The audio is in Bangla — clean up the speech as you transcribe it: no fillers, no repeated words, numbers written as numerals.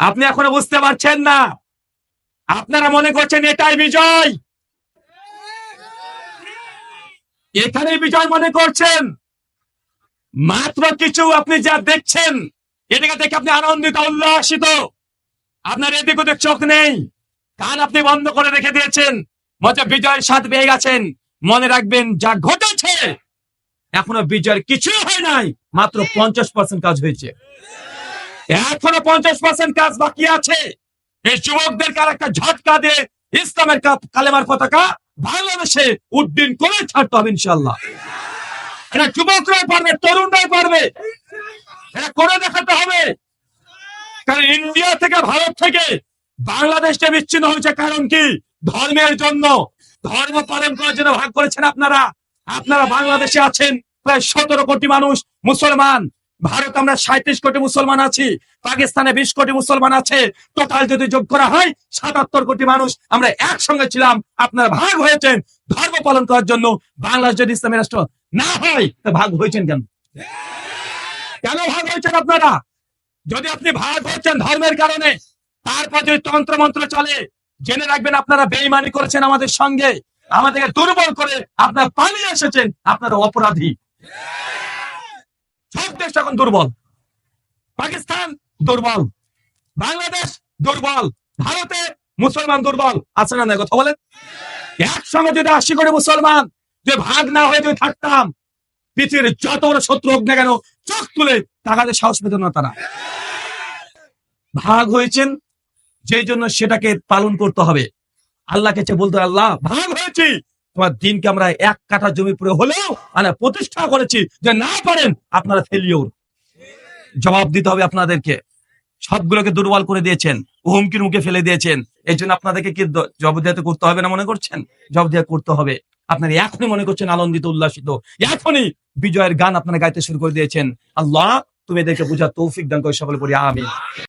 আপনি এখনো বুঝতে পারছেন না। আপনারা মনে করছেন এটাই বিজয়, এখানে বিজয় মনে করছেন। মাত্র কিছু আপনি যা দেখছেন এটাকে দেখে আপনি আনন্দিত উল্লাসিত। আপনার এদিক ওদিক চোখ নেই, কান আপনি বন্ধ করে রেখে দিয়েছেন, মজা বিজয়ের স্বাদ পেয়ে গেছেন। মনে রাখবেন যা ঘটেছে এখনো বিজয়ের কিছু হয় নাই, মাত্র 50% কাজ হয়েছে, এখনো 50% কাজ বাকি আছে। এই যুবকদেরকে আর একটা ঝটকা দিয়ে ইসলামের কালেমার পতাকা বাংলাদেশে উড্ডীন করে ছাড়তে হবে ইনশাল্লাহ। এটা যুবকরাই পারবে, তরুণরাই পারবে, এটা করে দেখাতে হবে। কারণ ইন্ডিয়া থেকে, ভারত থেকে বাংলাদেশটা বিচ্ছিন্ন হয়েছে কারণ কি? ধর্মের জন্য, ধর্ম পালন করার জন্য ভাগ করেছেন আপনারা। আপনারা বাংলাদেশে আছেন প্রায় 17 কোটি মানুষ মুসলমান, ভারত আমরা 37 কোটি মুসলমান আছি, পাকিস্তানে 20 কোটি মুসলমান আছে, টোটাল যদি যোগ করা হয় 77 কোটি মানুষ আমরা একসঙ্গে ছিলাম। আপনারা ভাগ হয়েছেন ধর্ম পালন করার জন্য। বাংলাদেশ যদি ইসলামের রাষ্ট্র না হয় তা ভাগ হয়েছেন কেন? কেন ভাগ হয়েছেন আপনারা? যদি আপনি ভাগ হচ্ছেন ধর্মের কারণে, তারপর যদি তন্ত্র মন্ত্র চলে, জেনে রাখবেন আপনারা বেঈমানি করেছেন আমাদের সঙ্গে, আমাদেরকে দুর্বল করে আপনারা পালিয়ে এসেছেন, আপনারা অপরাধী। সব দেশ এখন দুর্বল, পাকিস্তান দুর্বল, বাংলাদেশ দুর্বল, ভারতে মুসলমান দুর্বল আছে না? কথা বলেন। একসঙ্গে যদি 80 কোটি মুসলমান যে ভাগ না হয়ে যদি থাকতাম, পৃথিবীর যত বড় শত্রু হোক না কেন চোখ তুলে তাকাতে সাহস পেত না তারা। ভাগ হয়েছেন যেই জন্য সেটাকে পালন করতে হবে। আল্লাহকে চেয়ে বলতে, আল্লাহ ভাগ হয়েছি, তোমার দিনকে আমরা 1 কাঠা জমি পুরো হলেও প্রতিষ্ঠা করেছি, যে না পারেন আপনারা ফেলিওর। জবাব দিতে হবে আপনাদেরকে। সবগুলোকে দুর্বল করে দিয়েছেন, হুমকির মুখে ফেলে দিয়েছেন। এই জন্য আপনাদেরকে কি জবাবদিহিতা করতে হবে না মনে করছেন? জবাবদিহিতা করতে হবে। আপনারা এখনই মনে করছেন আনন্দিত উল্লাসিত, এখনই বিজয়ের গান আপনারা গাইতে শুরু করে দিয়েছেন। আল্লাহ তুমি এদেরকে বুঝার তৌফিক দান করে, সকলে পড়ি আমিন।